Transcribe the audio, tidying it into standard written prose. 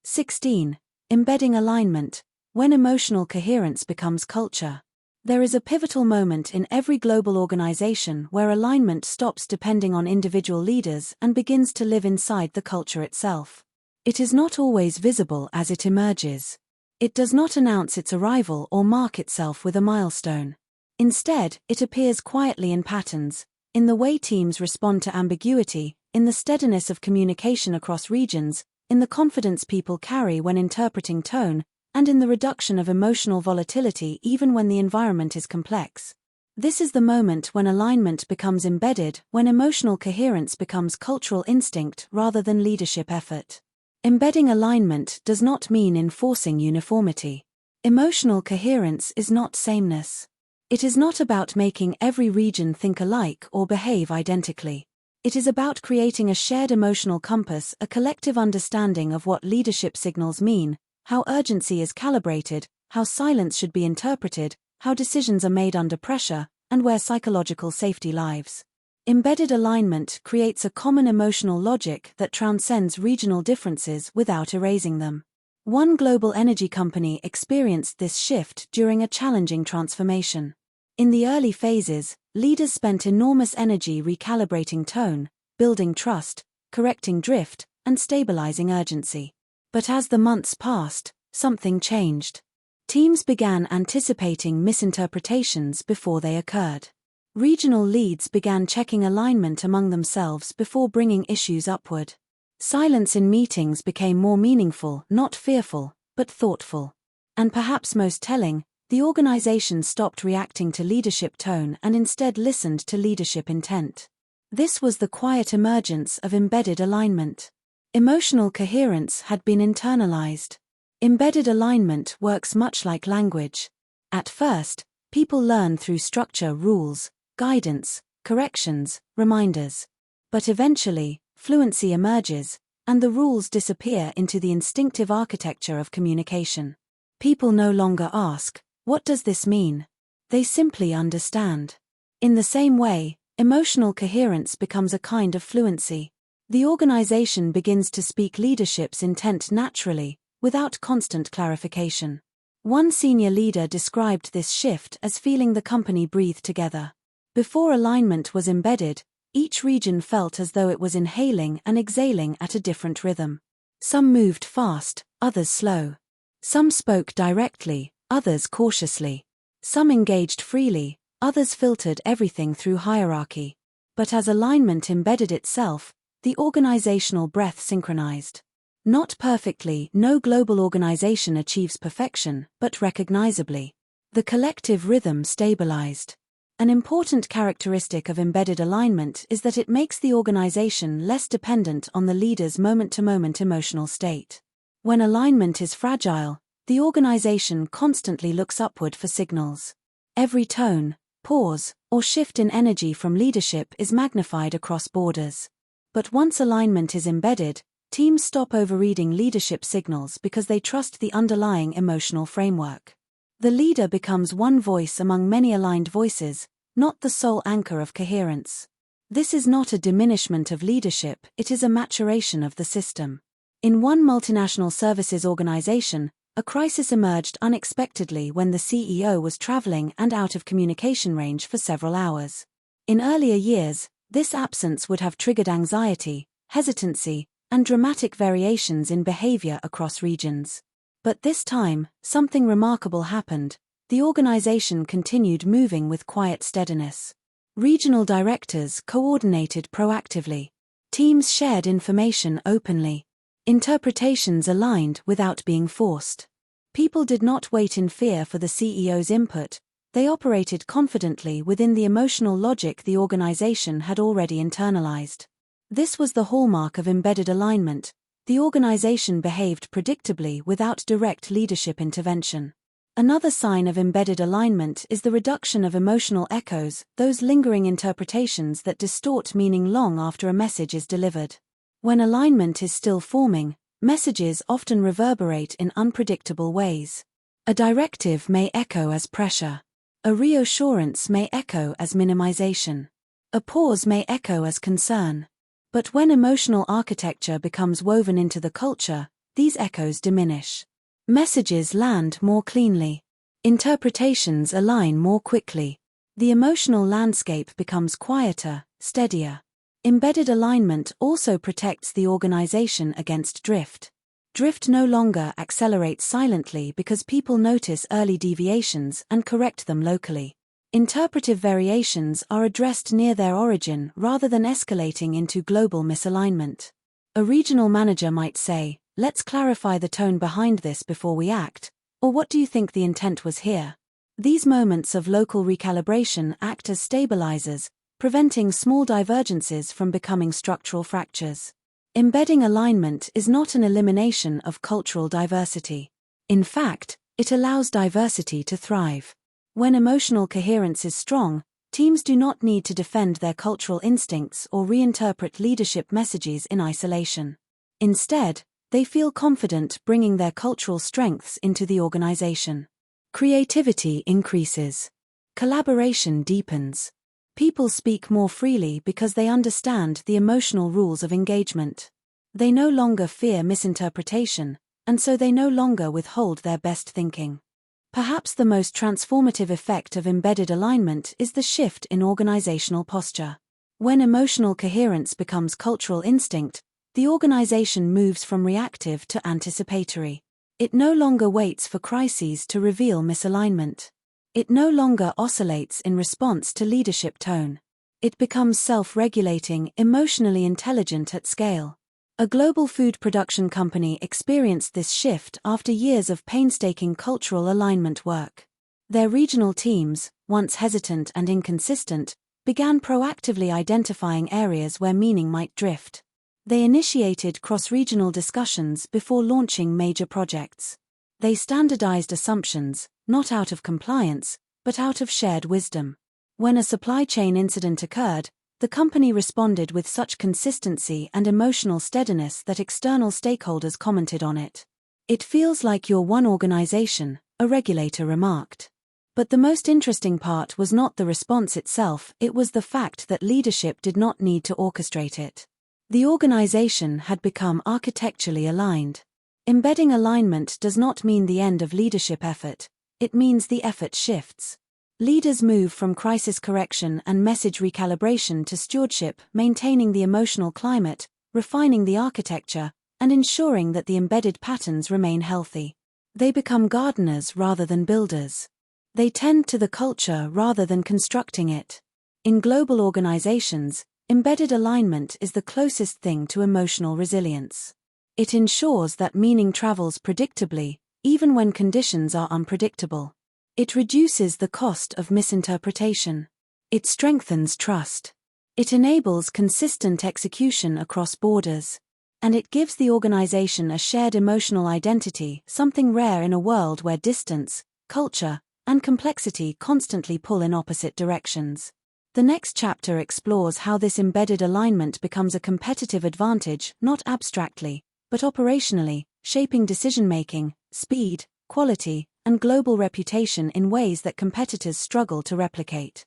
16. Embedding Alignment, when emotional coherence becomes culture. There is a pivotal moment in every global organization where alignment stops depending on individual leaders and begins to live inside the culture itself. It is not always visible as it emerges. It does not announce its arrival or mark itself with a milestone. Instead, it appears quietly in patterns, in the way teams respond to ambiguity, in the steadiness of communication across regions, in the confidence people carry when interpreting tone, and in the reduction of emotional volatility even when the environment is complex. This is the moment when alignment becomes embedded, when emotional coherence becomes cultural instinct rather than leadership effort. Embedding alignment does not mean enforcing uniformity. Emotional coherence is not sameness. It is not about making every region think alike or behave identically. It is about creating a shared emotional compass, a collective understanding of what leadership signals mean, how urgency is calibrated, how silence should be interpreted, how decisions are made under pressure, and where psychological safety lives. Embedded alignment creates a common emotional logic that transcends regional differences without erasing them. One global energy company experienced this shift during a challenging transformation. In the early phases, leaders spent enormous energy recalibrating tone, building trust, correcting drift, and stabilizing urgency. But as the months passed, something changed. Teams began anticipating misinterpretations before they occurred. Regional leads began checking alignment among themselves before bringing issues upward. Silence in meetings became more meaningful, not fearful, but thoughtful. And perhaps most telling, the organization stopped reacting to leadership tone and instead listened to leadership intent. This was the quiet emergence of embedded alignment. Emotional coherence had been internalized. Embedded alignment works much like language. At first, people learn through structure, rules, guidance, corrections, reminders. But eventually, fluency emerges, and the rules disappear into the instinctive architecture of communication. People no longer ask, "What does this mean?" They simply understand. In the same way, emotional coherence becomes a kind of fluency. The organization begins to speak leadership's intent naturally, without constant clarification. One senior leader described this shift as feeling the company breathe together. Before alignment was embedded, each region felt as though it was inhaling and exhaling at a different rhythm. Some moved fast, others slow. Some spoke directly, others cautiously. Some engaged freely, others filtered everything through hierarchy. But as alignment embedded itself, the organizational breath synchronized. Not perfectly, no global organization achieves perfection, but recognizably. The collective rhythm stabilized. An important characteristic of embedded alignment is that it makes the organization less dependent on the leader's moment-to-moment emotional state. When alignment is fragile, the organization constantly looks upward for signals. Every tone, pause, or shift in energy from leadership is magnified across borders. But once alignment is embedded, teams stop overreading leadership signals because they trust the underlying emotional framework. The leader becomes one voice among many aligned voices, not the sole anchor of coherence. This is not a diminishment of leadership, it is a maturation of the system. In one multinational services organization, a crisis emerged unexpectedly when the CEO was traveling and out of communication range for several hours. In earlier years, this absence would have triggered anxiety, hesitancy, and dramatic variations in behavior across regions. But this time, something remarkable happened. The organization continued moving with quiet steadiness. Regional directors coordinated proactively. Teams shared information openly. Interpretations aligned without being forced. People did not wait in fear for the CEO's input. They operated confidently within the emotional logic the organization had already internalized. This was the hallmark of embedded alignment. The organization behaved predictably without direct leadership intervention. Another sign of embedded alignment is the reduction of emotional echoes, those lingering interpretations that distort meaning long after a message is delivered. When alignment is still forming, messages often reverberate in unpredictable ways. A directive may echo as pressure. A reassurance may echo as minimization. A pause may echo as concern. But when emotional architecture becomes woven into the culture, these echoes diminish. Messages land more cleanly. Interpretations align more quickly. The emotional landscape becomes quieter, steadier. Embedded alignment also protects the organization against drift. Drift no longer accelerates silently because people notice early deviations and correct them locally. Interpretive variations are addressed near their origin rather than escalating into global misalignment. A regional manager might say, "Let's clarify the tone behind this before we act," or "What do you think the intent was here?" These moments of local recalibration act as stabilizers, preventing small divergences from becoming structural fractures. Embedding alignment is not an elimination of cultural diversity. In fact, it allows diversity to thrive. When emotional coherence is strong, teams do not need to defend their cultural instincts or reinterpret leadership messages in isolation. Instead, they feel confident bringing their cultural strengths into the organization. Creativity increases. Collaboration deepens. People speak more freely because they understand the emotional rules of engagement. They no longer fear misinterpretation, and so they no longer withhold their best thinking. Perhaps the most transformative effect of embedded alignment is the shift in organizational posture. When emotional coherence becomes cultural instinct, the organization moves from reactive to anticipatory. It no longer waits for crises to reveal misalignment. It no longer oscillates in response to leadership tone. It becomes self-regulating, emotionally intelligent at scale. A global food production company experienced this shift after years of painstaking cultural alignment work. Their regional teams, once hesitant and inconsistent, began proactively identifying areas where meaning might drift. They initiated cross-regional discussions before launching major projects. They standardized assumptions, not out of compliance, but out of shared wisdom. When a supply chain incident occurred, the company responded with such consistency and emotional steadiness that external stakeholders commented on it. "It feels like you're one organization," a regulator remarked. But the most interesting part was not the response itself, it was the fact that leadership did not need to orchestrate it. The organization had become architecturally aligned. Embedding alignment does not mean the end of leadership effort, it means the effort shifts. Leaders move from crisis correction and message recalibration to stewardship, maintaining the emotional climate, refining the architecture, and ensuring that the embedded patterns remain healthy. They become gardeners rather than builders. They tend to the culture rather than constructing it. In global organizations, embedded alignment is the closest thing to emotional resilience. It ensures that meaning travels predictably, even when conditions are unpredictable. It reduces the cost of misinterpretation. It strengthens trust. It enables consistent execution across borders. And it gives the organization a shared emotional identity, something rare in a world where distance, culture, and complexity constantly pull in opposite directions. The next chapter explores how this embedded alignment becomes a competitive advantage, not abstractly, but operationally, shaping decision-making, speed, quality, and global reputation in ways that competitors struggle to replicate.